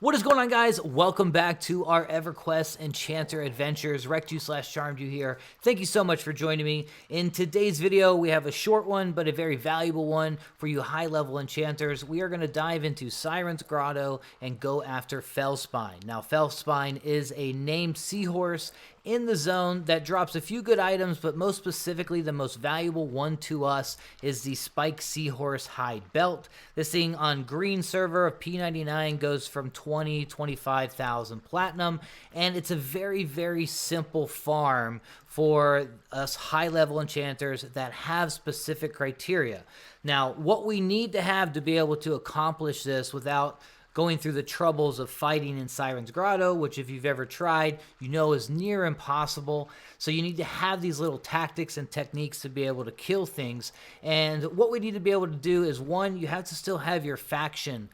What is going on, guys? Welcome back to our Everquest Enchanter Adventures. Wrecked-you/Charmed-you here. Thank you so much for joining me. In today's video, we have a short one, but a very valuable one for you high-level enchanters. We are going to dive into Siren's Grotto and go after Fellspine. Now, Fellspine is a named seahorse in the zone that drops a few good items, but most specifically, the most valuable one to us is the Spike Seahorse Hide Belt. This thing on green server of P99 goes from 25,000 platinum, and it's a very, very simple farm for us high-level enchanters that have specific criteria. Now, what we need to have to be able to accomplish this without going through the troubles of fighting in Siren's Grotto, which if you've ever tried, you know is near impossible. So you need to have these little tactics and techniques to be able to kill things. And what we need to be able to do is, one, you have to still have your faction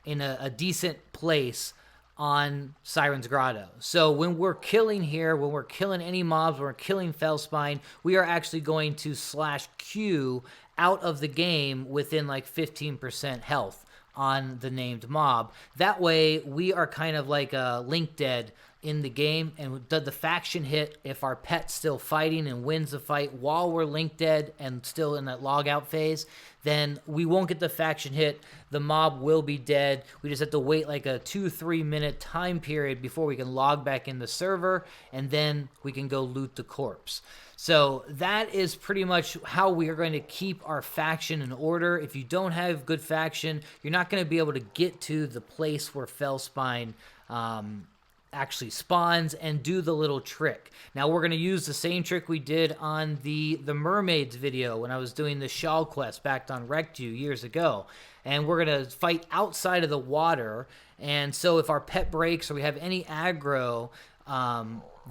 in a decent place on Siren's Grotto. So when we're killing here, when we're killing any mobs, when we're killing Fellspine, we are actually going to /Q out of the game within like 15% health on the named mob. That way we are kind of like a link dead in the game, and does the faction hit if our pet's still fighting and wins the fight while we're link dead and still in that log out phase, then we won't get the faction hit. The mob will be dead. We just have to wait like a 2-3 minute time period before we can log back in the server, and then we can go loot the corpse. So that is pretty much how we are going to keep our faction in order. If you don't have good faction, you're not going to be able to get to the place where Fellspine actually spawns and do the little trick. Now we're going to use the same trick we did on the mermaids video when I was doing the shawl quest back on Wrecked You years ago. And we're going to fight outside of the water. And so if our pet breaks or we have any aggro,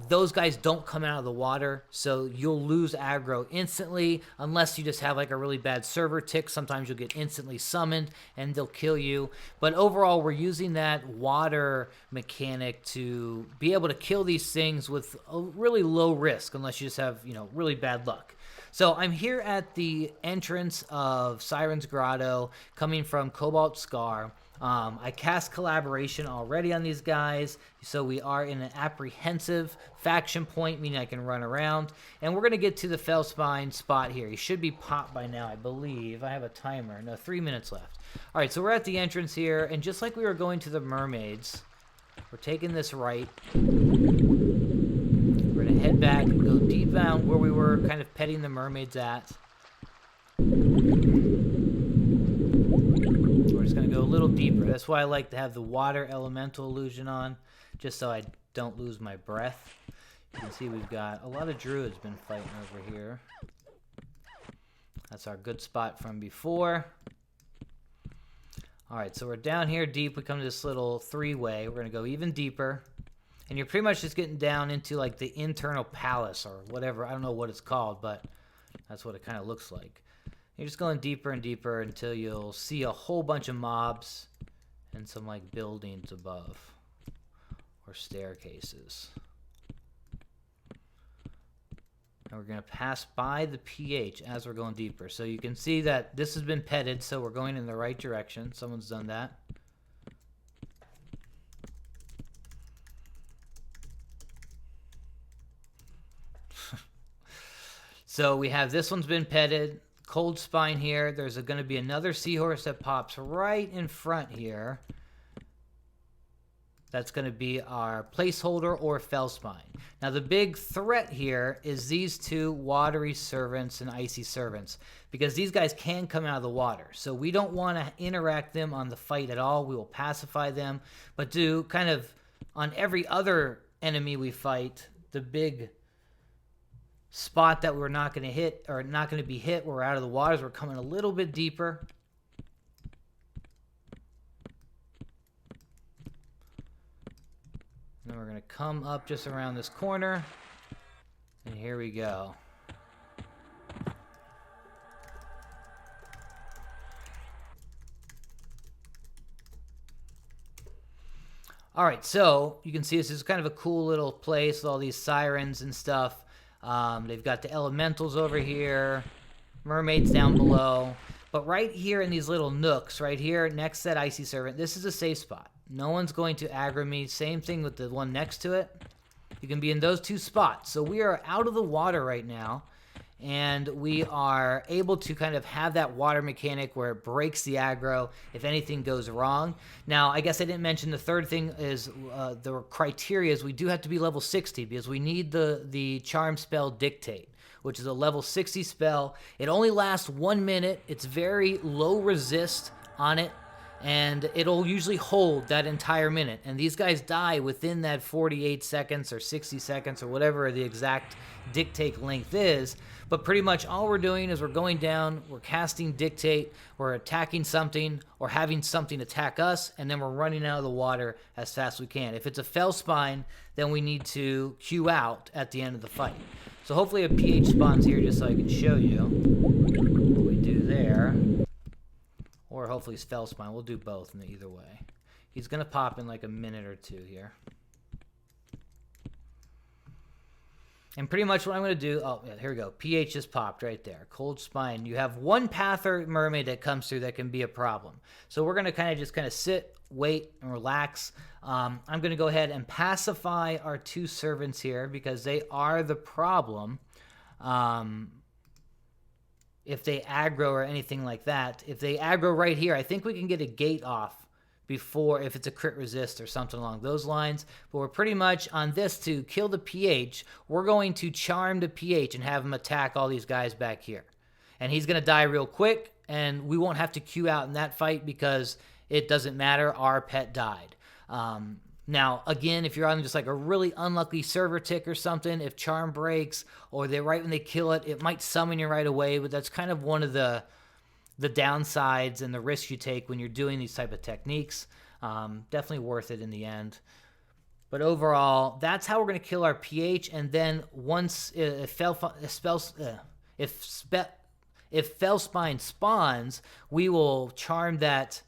those guys don't come out of the water, so you'll lose aggro instantly unless you just have like a really bad server tick. Sometimes you'll get instantly summoned and they'll kill you. But overall, we're using that water mechanic to be able to kill these things with a really low risk unless you just have, really bad luck. So I'm here at the entrance of Siren's Grotto coming from Cobalt Scar. I cast collaboration already on these guys, so we are in an apprehensive faction point, meaning I can run around. And we're going to get to the Fellspine spot here. He should be popped by now, I believe. I have a timer. No, 3 minutes left. All right, so we're at the entrance here, and just like we were going to the mermaids, we're taking this right. We're going to head back and go deep down where we were kind of petting the mermaids at. Just going to go a little deeper. That's why I like to have the water elemental illusion on, just so I don't lose my breath. You can see we've got a lot of druids been fighting over here. That's our good spot from before. Alright, so we're down here deep. We come to this little three-way. We're going to go even deeper. And you're pretty much just getting down into like the internal palace or whatever. I don't know what it's called, but that's what it kind of looks like. You're just going deeper and deeper until you'll see a whole bunch of mobs and some like buildings above or staircases. And we're going to pass by the pH as we're going deeper. So you can see that this has been petted, so we're going in the right direction. Someone's done that. So we have this one's been petted. Cold Spine here. There's going to be another seahorse that pops right in front here. That's going to be our placeholder or Fellspine. Now the big threat here is these two watery servants and icy servants, because these guys can come out of the water. So we don't want to interact them on the fight at all. We will pacify them, but do kind of on every other enemy we fight, the big spot that we're not going to hit or not going to be hit, we're out of the waters, we're coming a little bit deeper. And then we're going to come up just around this corner, and here we go. All right, so you can see this is kind of a cool little place with all these sirens and stuff. They've got the elementals over here, mermaids down below. But right here in these little nooks, right here next to that icy servant, this is a safe spot. No one's going to aggro me. Same thing with the one next to it. You can be in those two spots. So we are out of the water right now, and we are able to kind of have that water mechanic where it breaks the aggro if anything goes wrong. Now, I guess I didn't mention the third thing is the criteria is we do have to be level 60 because we need the charm spell Dictate, which is a level 60 spell. It only lasts 1 minute. It's very low resist on it, and it'll usually hold that entire minute. And these guys die within that 48 seconds or 60 seconds or whatever the exact Dictate length is. But pretty much all we're doing is we're going down, we're casting Dictate, we're attacking something or having something attack us, and then we're running out of the water as fast as we can. If it's a Fellspine, then we need to queue out at the end of the fight. So hopefully a PH spawns here just so I can show you what we do there. Or hopefully it's Fellspine. We'll do both in either way. He's going to pop in like a minute or two here. And pretty much what I'm going to do... Oh, yeah, here we go. PH just popped right there. Cold Spine. You have one Pather Mermaid that comes through that can be a problem. So we're going to kind of sit, wait, and relax. I'm going to go ahead and pacify our two servants here because they are the problem. If they aggro or anything like that. If they aggro right here, I think we can get a gate off before, if it's a crit resist or something along those lines. But we're pretty much on this to kill the PH. We're going to charm the PH and have him attack all these guys back here. And he's going to die real quick, and we won't have to queue out in that fight because it doesn't matter. Our pet died. Now, again, if you're on just like a really unlucky server tick or something, if charm breaks or they right when they kill it, it might summon you right away. But that's kind of one of the downsides and the risks you take when you're doing these type of techniques. Definitely worth it in the end. But overall, that's how we're going to kill our PH. And then once if Fellspine spawns, we will charm that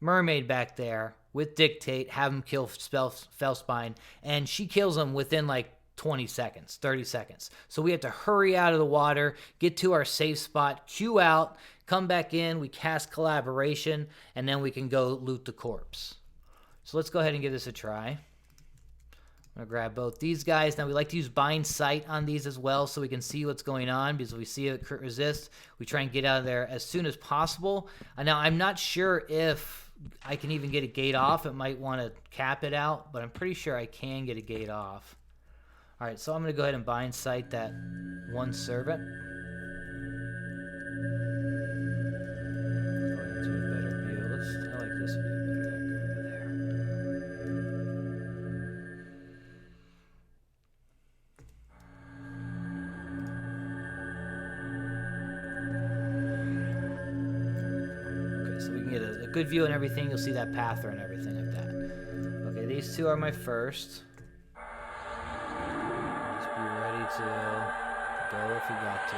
mermaid back there with Dictate, have him kill Fellspine, and she kills him within like 20 seconds, 30 seconds. So we have to hurry out of the water, get to our safe spot, queue out, come back in, we cast Collaboration, and then we can go loot the corpse. So let's go ahead and give this a try. I'm going to grab both these guys. Now we like to use Bind Sight on these as well so we can see what's going on because if we see a crit resist, we try and get out of there as soon as possible. Now I'm not sure if I can even get a gate off. It might want to cap it out, but I'm pretty sure I can get a gate off. All right, so I'm going to go ahead and Bind Sight that one servant. Go into a better view. I like this view better. Go over there. Okay, so we can get a good view and everything. You'll see that Pather and everything like that. Okay, these two are my first. To go if you got to.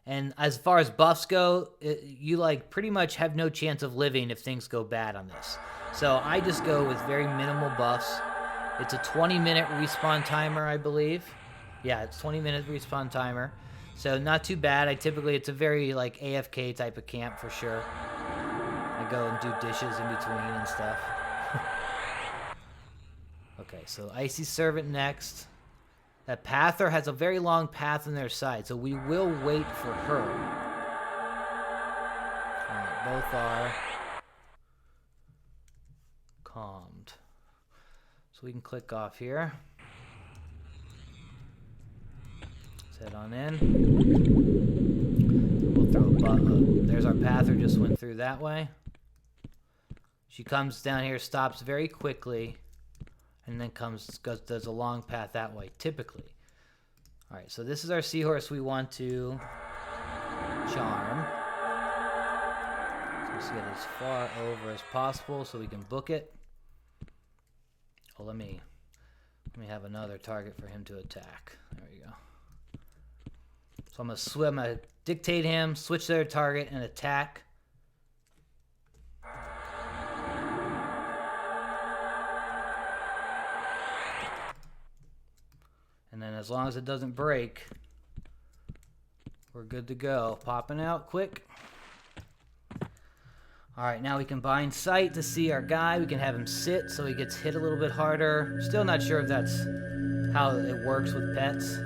And as far as buffs go, you like pretty much have no chance of living if things go bad on this. So I just go with very minimal buffs. It's a 20-minute respawn timer, I believe. Yeah, it's 20-minute respawn timer. So not too bad. It's a very like AFK type of camp for sure. I go and do dishes in between and stuff. Okay, so Icy Servant next. That Pather has a very long path on their side, so we will wait for her. All right, both are calmed. So we can click off here. Let's head on in. We'll throw a button. There's our Pather, just went through that way. She comes down here, stops very quickly. And then does a long path that way, typically. All right, so this is our seahorse we want to charm. So let's get as far over as possible so we can book it. Oh, let me have another target for him to attack. There we go. So I'm gonna dictate him, switch their target, and attack. And then as long as it doesn't break, we're good to go. Popping out quick. Alright, now we can bind sight to see our guy. We can have him sit so he gets hit a little bit harder. Still not sure if that's how it works with pets.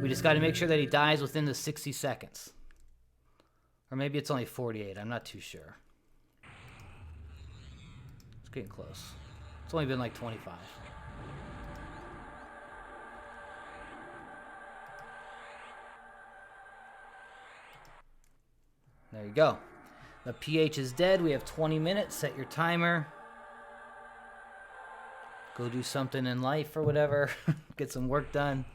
We just got to make sure that he dies within the 60 seconds. Or maybe it's only 48. I'm not too sure. It's getting close. It's only been like 25. There you go. The pH is dead. We have 20 minutes. Set your timer. Go do something in life or whatever. Get some work done.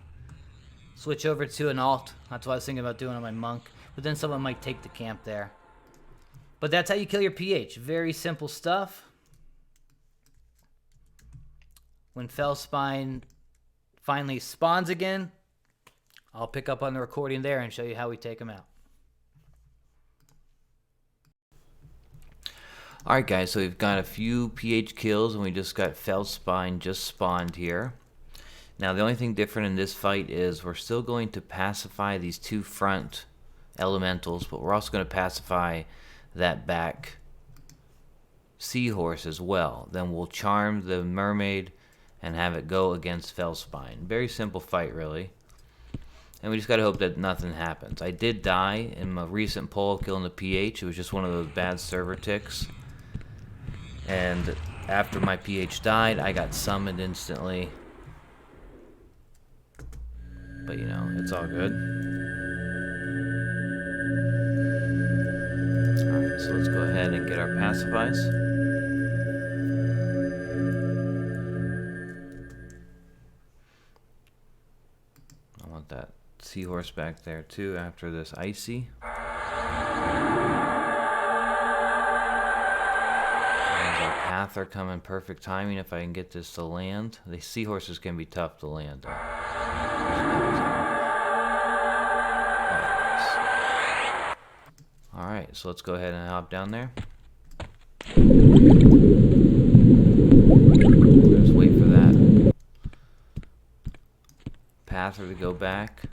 Switch over to an alt. That's what I was thinking about doing on my monk. But then someone might take the camp there. But that's how you kill your pH. Very simple stuff. When Fellspine finally spawns again, I'll pick up on the recording there and show you how we take him out. Alright guys, so we've got a few pH kills and we just got Fellspine just spawned here. Now the only thing different in this fight is we're still going to pacify these two front elementals, but we're also going to pacify that back seahorse as well. Then we'll charm the mermaid and have it go against Fellspine. Very simple fight really. And we just gotta hope that nothing happens. I did die in my recent poll killing the pH. It was just one of those bad server ticks. And after my pH died, I got summoned instantly. But you know, it's all good. Alright, so let's go ahead and get our pacifies. I want that seahorse back there too after this icy. Path are coming perfect timing if I can get this to land. The seahorses can be tough to land. Alright, so let's go ahead and hop down there. Just wait for that pather to go back.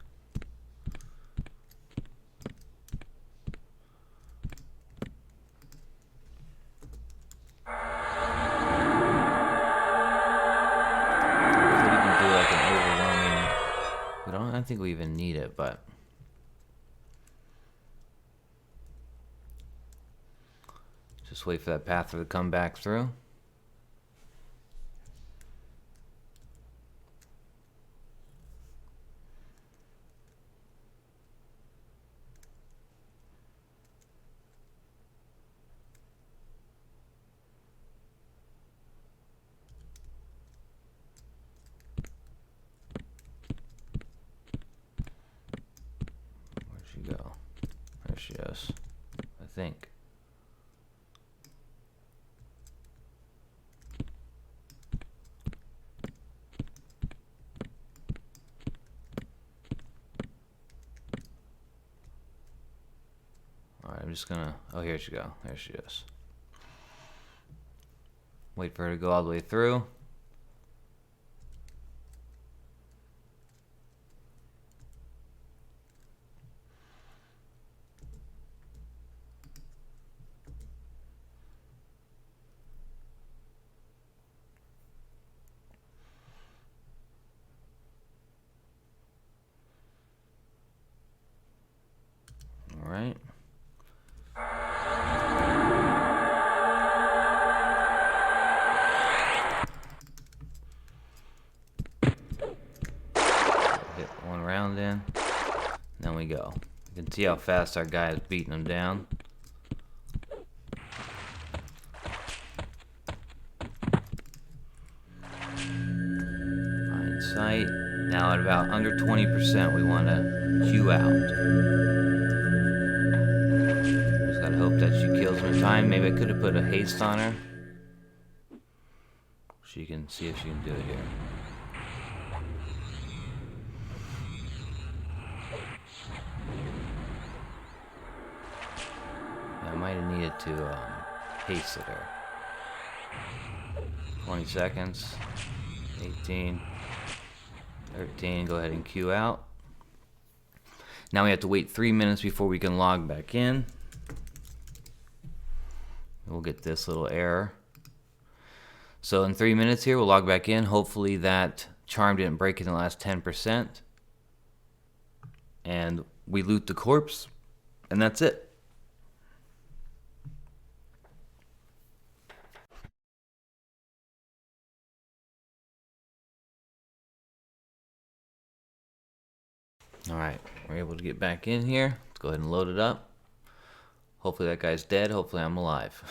I don't think we even need it, but just wait for that pather to come back through. Go. There she is, I think. Alright, I'm just gonna... Oh, here she go. There she is. Wait for her to go all the way through. Alright. Hit one round in. Then we go. You can see how fast our guy is beating him down. Find sight. Now at about under 20%, we want to queue out. I hope that she kills him in time. Maybe I could have put a haste on her. She can see if she can do it here. Yeah, I might have needed to haste at her. 20 seconds. 18. 13. Go ahead and queue out. Now we have to wait 3 minutes before we can log back in. We'll get this little error. So in 3 minutes here, we'll log back in. Hopefully that charm didn't break in the last 10%. And we loot the corpse, and that's it. Alright, we're able to get back in here. Let's go ahead and load it up. Hopefully that guy's dead. Hopefully I'm alive.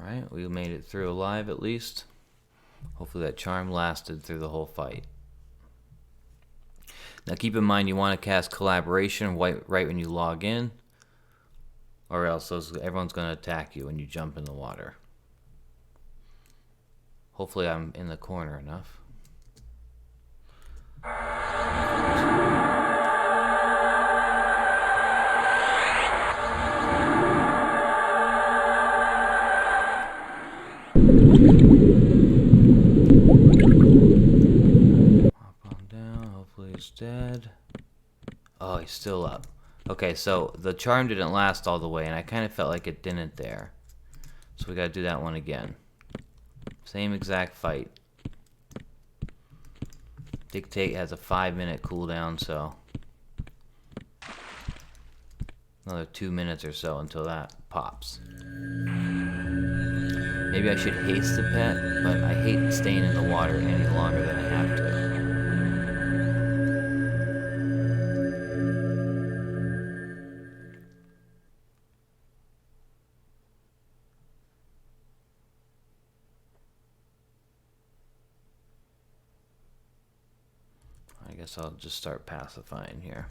Alright, we made it through alive at least. Hopefully that charm lasted through the whole fight. Now keep in mind you want to cast Collaboration right when you log in, or else everyone's going to attack you when you jump in the water. Hopefully I'm in the corner enough. He's dead. Oh, he's still up. Okay, so the charm didn't last all the way, and I kind of felt like it didn't there. So we gotta do that one again. Same exact fight. Dictate has a 5-minute cooldown, so another 2 minutes or so until that pops. Maybe I should haste the pet, but I hate staying in the water any longer than I have to. I guess I'll just start pacifying here.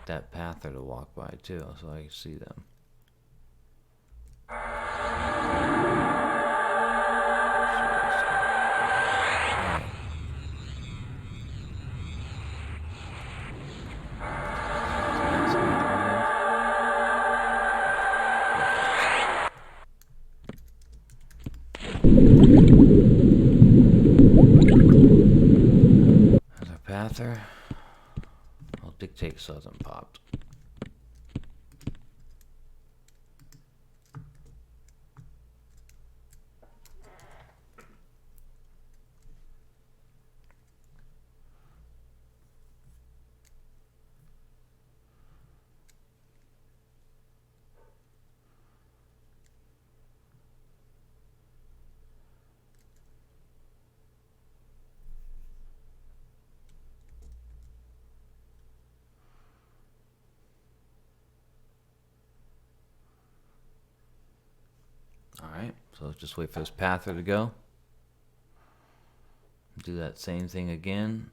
That pather to walk by too, so I can see them. Another pather. Dictate still hasn't popped. Alright, so let's just wait for this pather to go. Do that same thing again.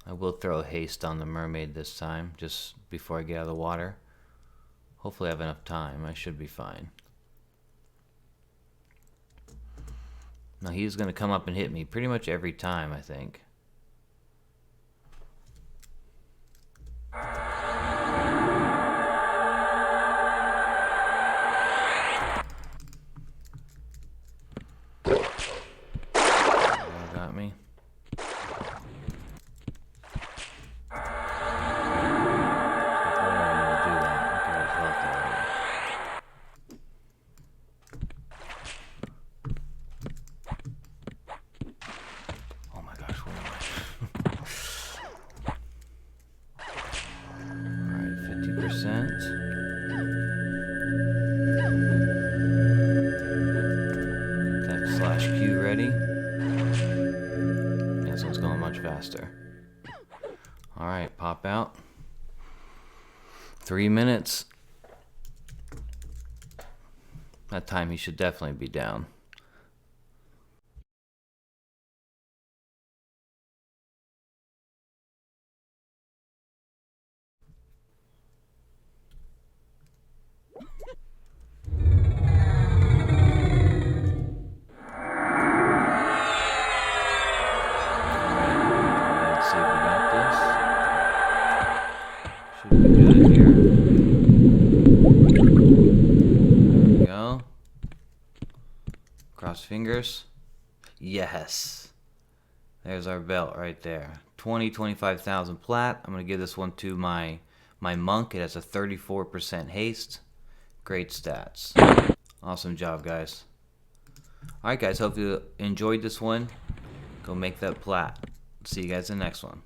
I will throw haste on the mermaid this time, just before I get out of the water. Hopefully I have enough time. I should be fine. Now he's going to come up and hit me pretty much every time, I think. Got me. Faster. All right, pop out. 3 minutes. That time he should definitely be down. Cross fingers. Yes. There's our belt right there. 25,000 plat. I'm going to give this one to my monk. It has a 34% haste. Great stats. Awesome job, guys. Alright, guys. Hope you enjoyed this one. Go make that plat. See you guys in the next one.